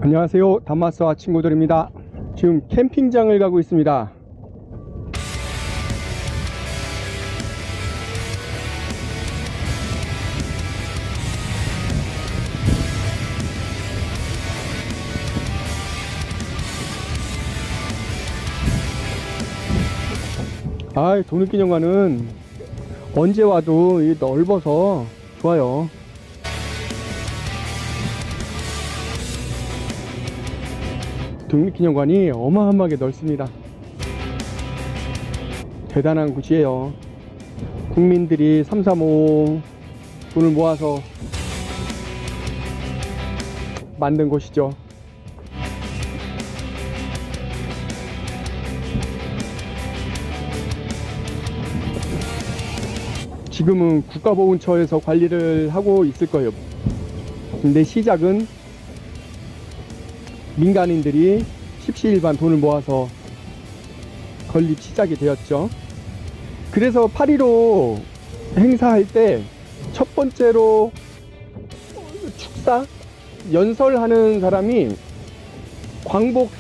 안녕하세요, 담마스와 친구들입니다. 지금 캠핑장을 가고 있습니다. 독립기념관은 언제 와도 넓어서 좋아요. 독립기념관이 어마어마하게 넓습니다. 대단한 곳이에요. 국민들이 335 돈을 모아서 만든 곳이죠. 지금은 국가보훈처에서 관리를 하고 있을 거예요. 근데 시작은 민간인들이 십시일반 돈을 모아서 건립 시작이 되었죠. 그래서 8.15 행사할 때 첫 번째로 축사 연설하는 사람이 광복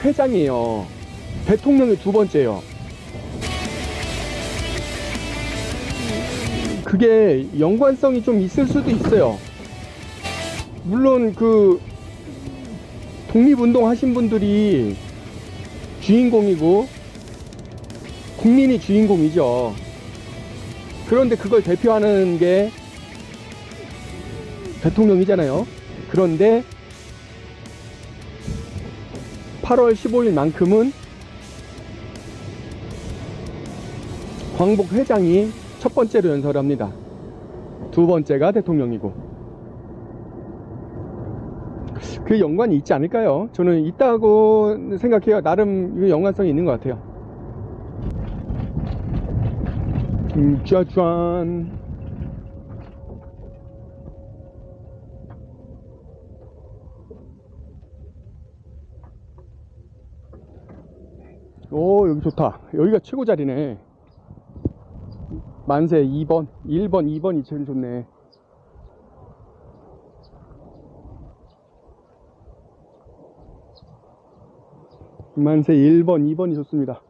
회장이에요. 대통령이 두 번째예요. 그게 연관성이 좀 있을 수도 있어요. 물론 그 독립운동 하신 분들이 주인공이고 국민이 주인공이죠. 그런데 그걸 대표하는 게 대통령이잖아요. 그런데 8월 15일만큼은 광복 회장이 첫 번째로 연설을 합니다. 두 번째가 대통령이고. 그 연관이 있지 않을까요? 저는 있다고 생각해요. 나름 연관성이 있는 것 같아요. 짜잔. 오, 여기 좋다. 여기가 최고 자리네. 만세 2번, 1번, 2번이 제일 좋네. 만세 1번, 2번이 좋습니다.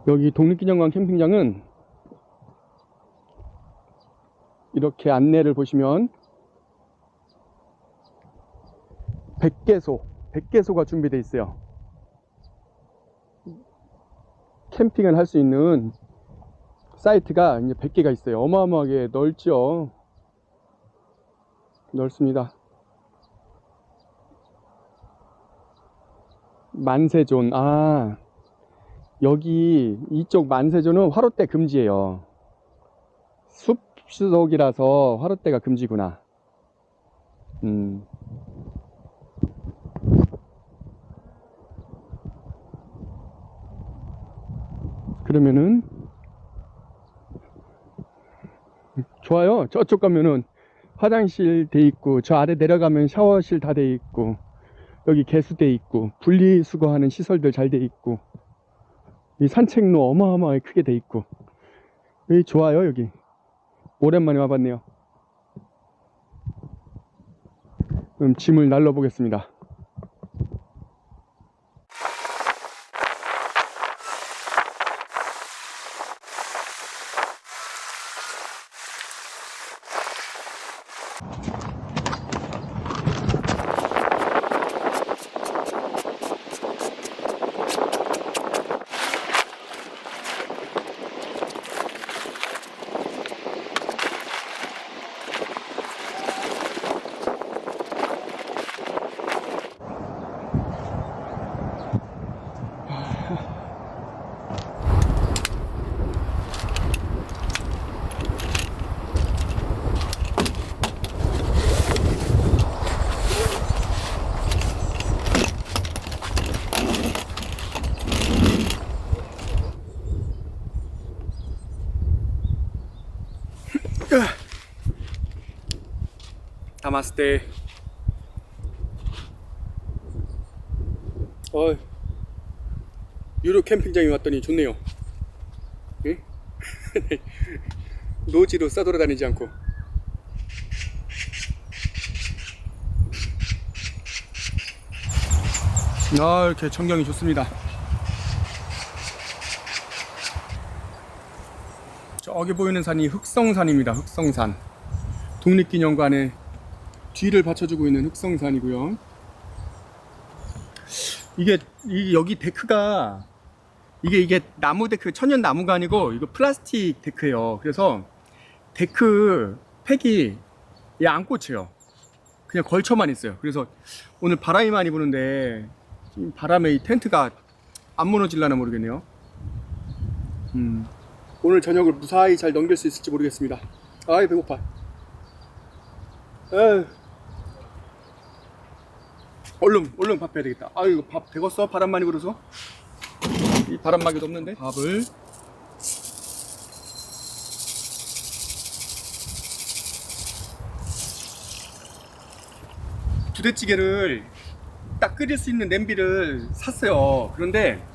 여기 독립기념관 캠핑장은 이렇게 안내를 보시면 100개소가 준비되어 있어요. 캠핑을 할 수 있는 사이트가 이제 100개가 있어요. 어마어마하게 넓죠. 넓습니다. 만세존. 여기 이쪽 만세존은 화롯대 금지예요. 숲속이라서 화롯대가 금지구나. 그러면은 좋아요. 저쪽 가면은 화장실 돼 있고, 저 아래 내려가면 샤워실 다 돼 있고, 여기 개수돼 있고, 분리수거하는 시설들 잘 돼 있고, 이 산책로 어마어마하게 크게 돼 있고, 여기 좋아요. 여기 오랜만에 와봤네요. 그럼 짐을 날러 보겠습니다. 나마스테. 어, 유료 캠핑장에 왔더니 좋네요. 예? 노지로 싸돌아다니지 않고. 아, 이렇게 전경이 좋습니다. 저기 보이는 산이 흑성산입니다. 흑성산. 독립기념관에 뒤를 받쳐주고 있는 흑성산이고요. 이게 여기 데크가 이게 나무 데크, 천연 나무가 아니고 이거 플라스틱 데크예요. 그래서 데크 팩이 안 꽂혀요. 그냥 걸쳐만 있어요. 그래서 오늘 바람이 많이 부는데 바람에 이 텐트가 안 무너질라나 모르겠네요. 오늘 저녁을 무사히 잘 넘길 수 있을지 모르겠습니다. 아이, 배고파. 에휴. 얼른 밥 해야 되겠다. 아유, 이거 밥 되겠어? 바람 많이 불어서? 이 바람막이도 없는데? 밥을. 부대찌개를 딱 끓일 수 있는 냄비를 샀어요. 그런데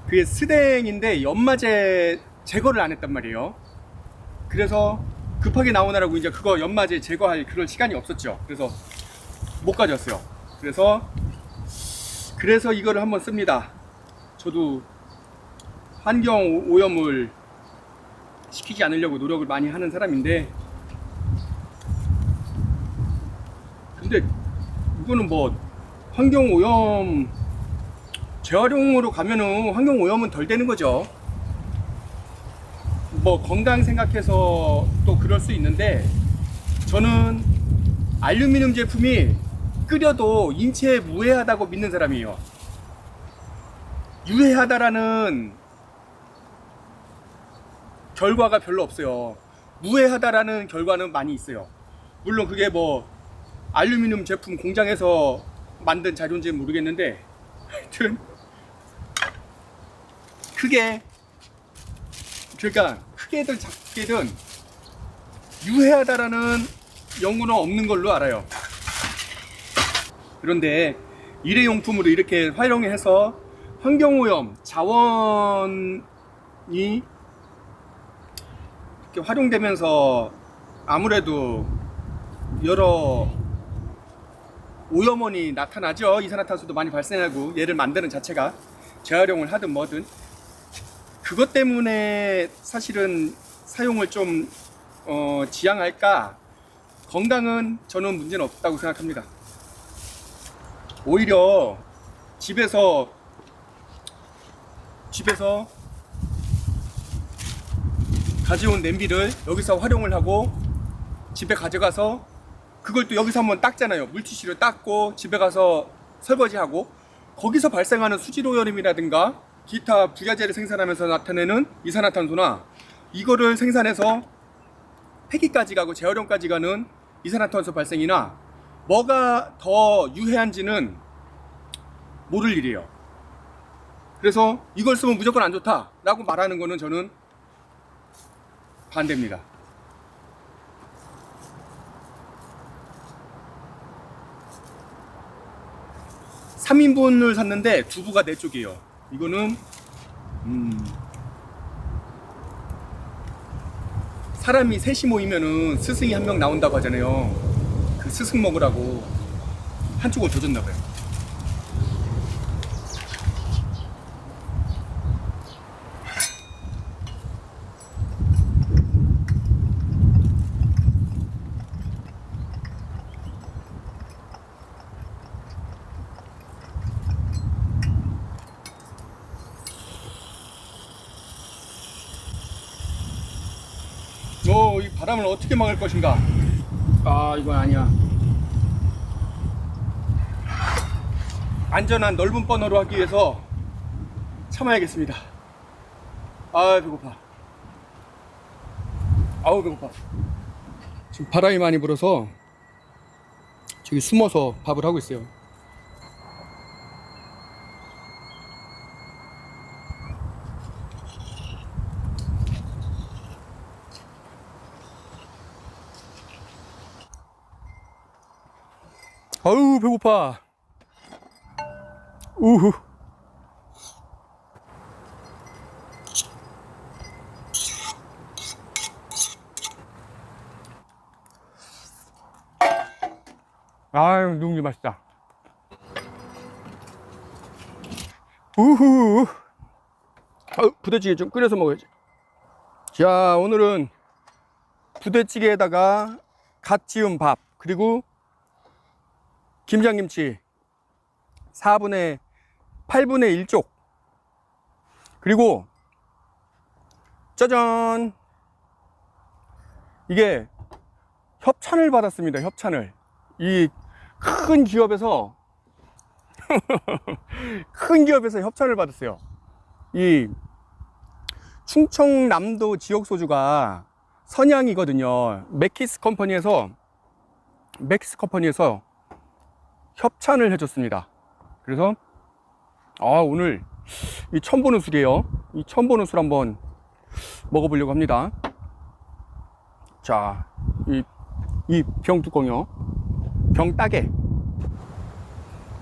그게 스댕인데 연마제 제거를 안 했단 말이에요. 그래서 급하게 나오느라고 이제 그거 연마제 제거할 그런 시간이 없었죠. 그래서 못 가져왔어요. 그래서 이거를 한번 씁니다. 저도 환경 오염을 시키지 않으려고 노력을 많이 하는 사람인데, 근데 이거는 뭐 환경 오염 재활용으로 가면은 환경 오염은 덜 되는 거죠. 뭐 건강 생각해서 또 그럴 수 있는데, 저는 알루미늄 제품이 끓여도 인체에 무해하다고 믿는 사람이에요. 유해하다라는 결과가 별로 없어요. 무해하다라는 결과는 많이 있어요. 물론 그게 뭐 알루미늄 제품 공장에서 만든 자료인지는 모르겠는데, 하여튼 그러니까 크게든 작게든 유해하다라는 연구는 없는 걸로 알아요. 그런데 일회용품으로 이렇게 활용해서 환경오염 자원이 이렇게 활용되면서 아무래도 여러 오염원이 나타나죠. 이산화탄소도 많이 발생하고, 얘를 만드는 자체가 재활용을 하든 뭐든. 그것 때문에 사실은 사용을 좀 지양할까? 건강은 저는 문제는 없다고 생각합니다. 오히려 집에서 가져온 냄비를 여기서 활용을 하고 집에 가져가서 그걸 또 여기서 한번 닦잖아요. 물티슈로 닦고 집에 가서 설거지하고, 거기서 발생하는 수질오염이라든가 기타 부자재를 생산하면서 나타내는 이산화탄소나 이거를 생산해서 폐기까지 가고 재활용까지 가는 이산화탄소 발생이나 뭐가 더 유해한지는 모를 일이에요. 그래서 이걸 쓰면 무조건 안 좋다 라고 말하는 거는 저는 반대입니다. 3인분을 샀는데 두부가 4쪽이에요. 이거는 사람이 셋이 모이면은 스승이 한 명 나온다고 하잖아요. 그 스승 먹으라고 한쪽을 더 줬나봐요. 이 바람을 어떻게 막을 것인가? 아, 이건 아니야. 안전한 넓은 버너로 하기 위해서 참아야겠습니다. 아, 배고파. 아우, 배고파. 지금 바람이 많이 불어서 저기 숨어서 밥을 하고 있어요. 아우, 배고파. 우후. 아유, 누룽지 맛있다. 우후. 부대찌개 좀 끓여서 먹어야지. 자, 오늘은 부대찌개에다가 갓 지은 밥, 그리고 김장김치 8분의 1쪽, 그리고 짜잔, 이게 협찬을 받았습니다. 협찬을. 이 큰 기업에서 큰 기업에서 협찬을 받았어요. 이 충청남도 지역 소주가 선양이거든요. 맥키스 컴퍼니에서 협찬을 해줬습니다. 그래서 오늘 이 처음 보는 술이에요. 이 처음 보는 술 한번 먹어보려고 합니다. 자, 이 병 뚜껑이요. 병 따개.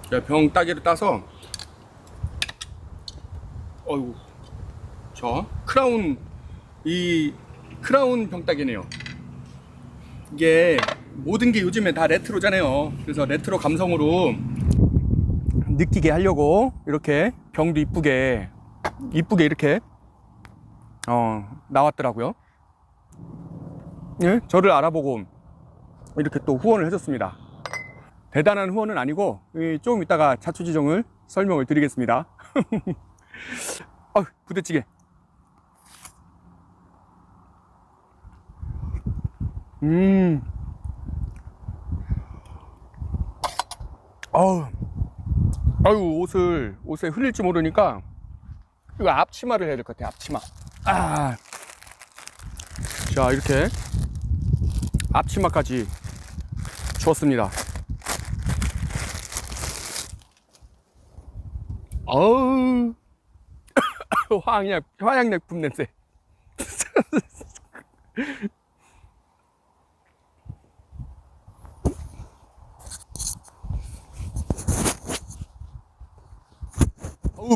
자, 병 따개를 따서, 어이구, 저 크라운 병 따개네요. 이게 모든 게 요즘에 다 레트로잖아요. 그래서 레트로 감성으로 느끼게 하려고 이렇게 병도 이쁘게 이렇게 나왔더라고요. 예? 저를 알아보고 이렇게 또 후원을 해줬습니다. 대단한 후원은 아니고 조금 이따가 자초지종을 설명을 드리겠습니다. 부대찌개. 옷에 흘릴지 모르니까 이거 앞치마를 해야 될 것 같아요. 앞치마. 자, 이렇게 앞치마까지 주었습니다. 화양약품 냄새.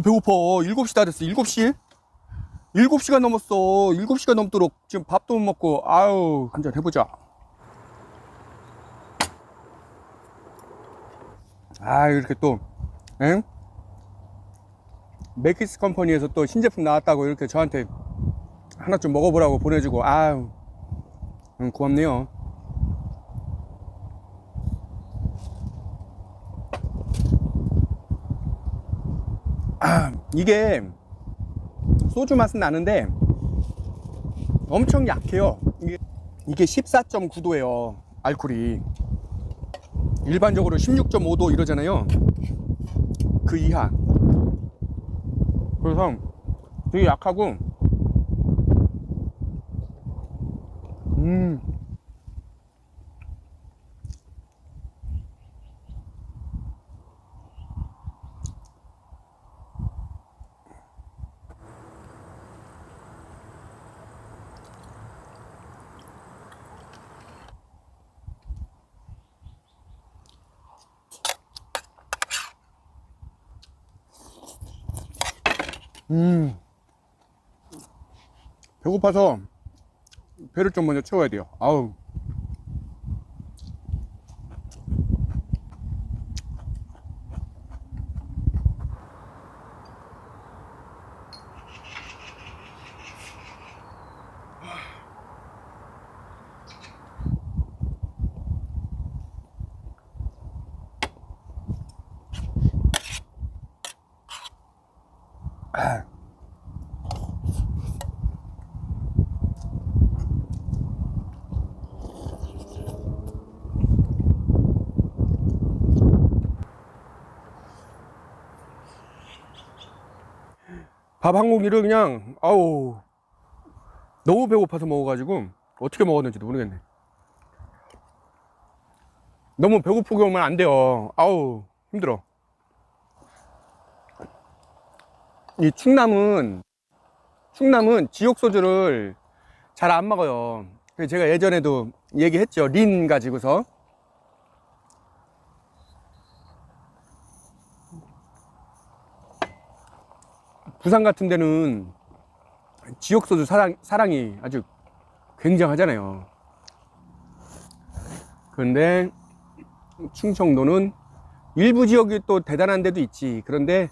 배고파. 7시 다 됐어. 7시? 7시가 넘었어. 7시가 넘도록 지금 밥도 못 먹고. 한잔 해보자. 이렇게 또 맥키스 컴퍼니에서 또 신제품 나왔다고 이렇게 저한테 하나 좀 먹어보라고 보내주고, 고맙네요. 이게 소주 맛은 나는데 엄청 약해요. 이게 14.9도예요 알코올이. 일반적으로 16.5도 이러잖아요. 그 이하. 그래서 되게 약하고, 배고파서 배를 좀 먼저 채워야 돼요. 밥 한 공기를 그냥 너무 배고파서 먹어가지고 어떻게 먹었는지도 모르겠네. 너무 배고프게 오면 안 돼요. 힘들어. 이 충남은 지역 소주를 잘 안 먹어요. 그래서 제가 예전에도 얘기했죠. 린 가지고서. 부산 같은 데는 지역소주 사랑이 아주 굉장하잖아요. 그런데 충청도는 일부 지역이 또 대단한 데도 있지. 그런데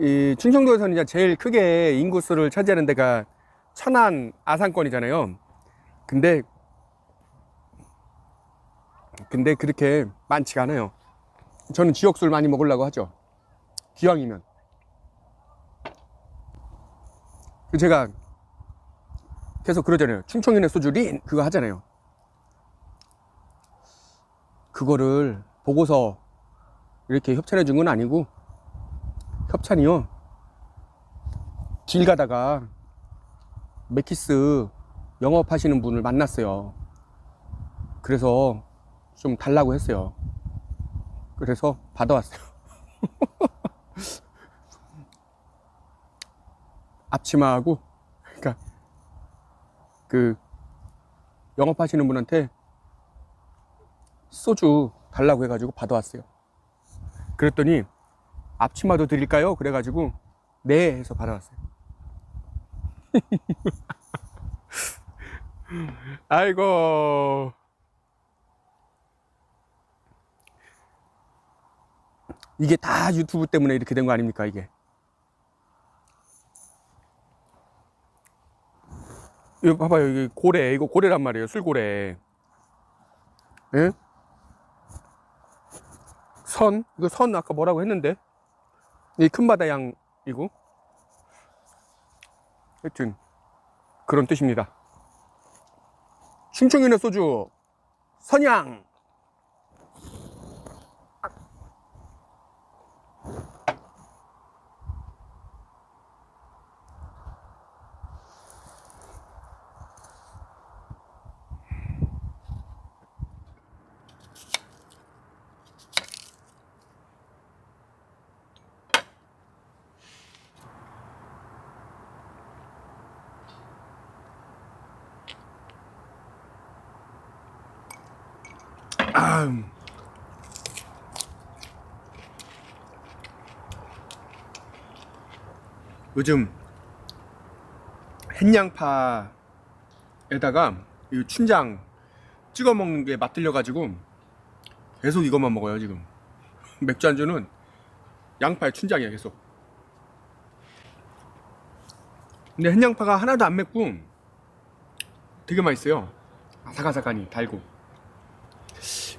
이 충청도에서는 이제 제일 크게 인구수를 차지하는 데가 천안 아산권이잖아요. 근데 그렇게 많지가 않아요. 저는 지역술 많이 먹으려고 하죠. 기왕이면. 제가 계속 그러잖아요. 충청인의 소주 린 그거 하잖아요. 그거를 보고서 이렇게 협찬해 준 건 아니고, 협찬이요, 길 가다가 맥키스 영업하시는 분을 만났어요. 그래서 좀 달라고 했어요. 그래서 받아왔어요. 앞치마하고, 그러니까 그 영업하시는 분한테 소주 달라고 해가지고 받아왔어요. 그랬더니 앞치마도 드릴까요? 그래가지고 네 해서 받아왔어요. 아이고, 이게 다 유튜브 때문에 이렇게 된 거 아닙니까? 이게 이거 봐봐요. 여기 고래, 이거 고래란 말이에요. 술고래. 예? 선, 이거 선 아까 뭐라고 했는데, 이 큰바다 양이고, 하여튼 그런 뜻입니다. 충청인의 소주 선양. 요즘 햇양파에다가 이 춘장 찍어 먹는 게 맛들려 가지고 계속 이것만 먹어요 지금. 맥주 안주는 양파에 춘장이야 계속. 근데 햇양파가 하나도 안 맵고 되게 맛있어요. 아삭아삭하니 달고.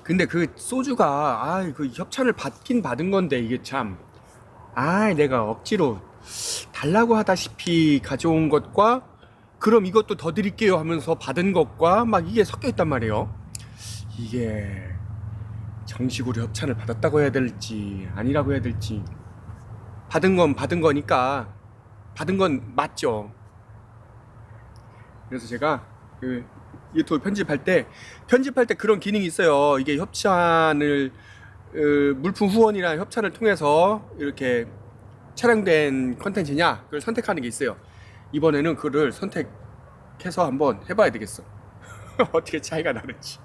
근데 그 소주가 그 협찬을 받긴 받은 건데, 이게 참 내가 억지로 달라고 하다시피 가져온 것과, 그럼 이것도 더 드릴게요 하면서 받은 것과 막 이게 섞여 있단 말이에요. 이게 정식으로 협찬을 받았다고 해야 될지 아니라고 해야 될지. 받은 건 받은 거니까 받은 건 맞죠. 그래서 제가 그 유튜브 편집할 때 그런 기능이 있어요. 이게 협찬을 물품 후원이나 협찬을 통해서 이렇게 촬영된 컨텐츠냐, 그걸 선택하는 게 있어요. 이번에는 그를 선택해서 한번 해봐야 되겠어. 어떻게 차이가 나는지.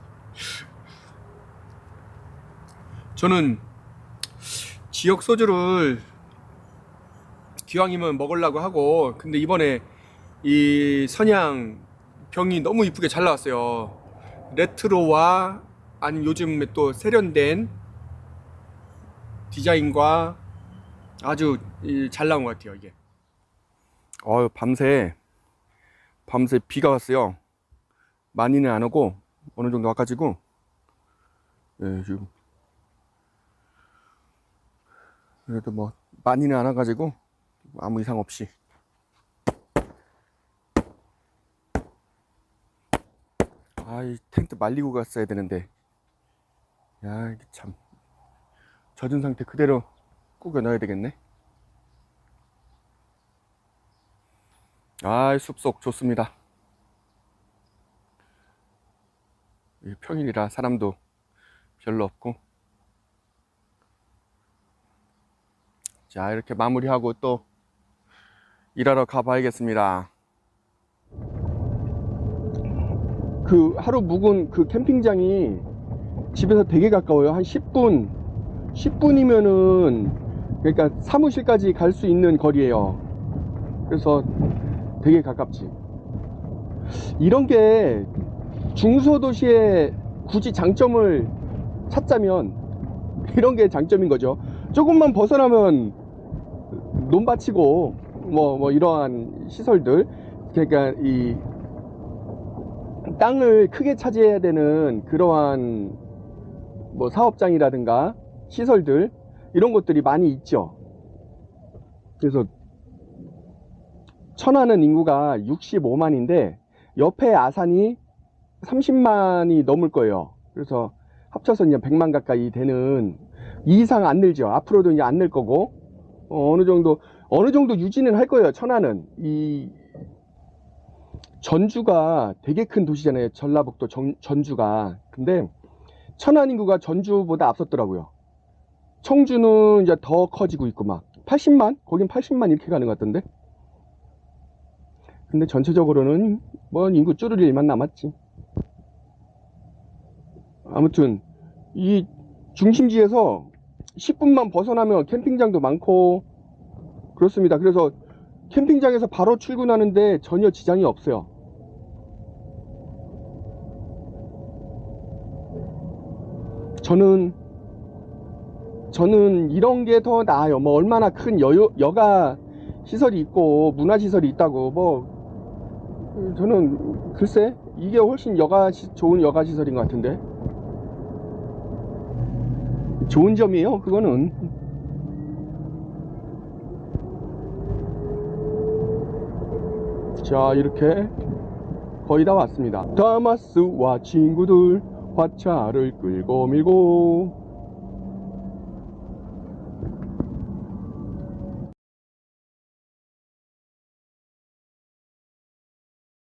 저는 지역 소주를 기왕이면 먹으려고 하고, 근데 이번에 이 선양 병이 너무 이쁘게 잘 나왔어요. 레트로와 아니 요즘에 또 세련된 디자인과 아주 잘 나온 것 같아요 이게. 밤새 비가 왔어요. 많이는 안 오고 어느 정도 와가지고, 지금 그래도 뭐 많이는 안 와가지고 아무 이상 없이. 이 텐트 말리고 갔어야 되는데, 이게 참 젖은 상태 그대로 꾸겨 넣어야 되겠네. 숲속 좋습니다. 평일이라 사람도 별로 없고. 자, 이렇게 마무리하고 또 일하러 가봐야겠습니다. 그 하루 묵은 그 캠핑장이 집에서 되게 가까워요. 한 10분이면은, 그러니까 사무실까지 갈 수 있는 거리예요. 그래서 되게 가깝지. 이런 게 중소도시의 굳이 장점을 찾자면 이런 게 장점인 거죠. 조금만 벗어나면 논밭이고 뭐 이러한 시설들, 그러니까 이 땅을 크게 차지해야 되는 그러한 뭐 사업장이라든가 시설들, 이런 것들이 많이 있죠. 그래서 천안은 인구가 65만인데 옆에 아산이 30만이 넘을 거예요. 그래서 합쳐서 이제 100만 가까이 되는, 이 이상 안 늘죠. 앞으로도 이제 안 늘 거고, 어느 정도 유지는 할 거예요. 천안은 이 전주가 되게 큰 도시잖아요. 전라북도 전주가. 근데 천안 인구가 전주보다 앞섰더라고요. 청주는 이제 더 커지고 있고 막 80만? 거긴 80만 이렇게 가는 것 같던데. 근데 전체적으로는 뭐 인구 줄을 일만 남았지. 아무튼 이 중심지에서 10분만 벗어나면 캠핑장도 많고 그렇습니다. 그래서 캠핑장에서 바로 출근하는데 전혀 지장이 없어요. 저는 이런 게 더 나아요. 뭐 얼마나 큰 여가 시설이 있고 문화 시설이 있다고 뭐, 저는 글쎄 이게 훨씬 좋은 여가 시설인 것 같은데. 좋은 점이에요, 그거는. 자, 이렇게 거의 다 왔습니다. 다마스와 친구들 화차를 끌고 밀고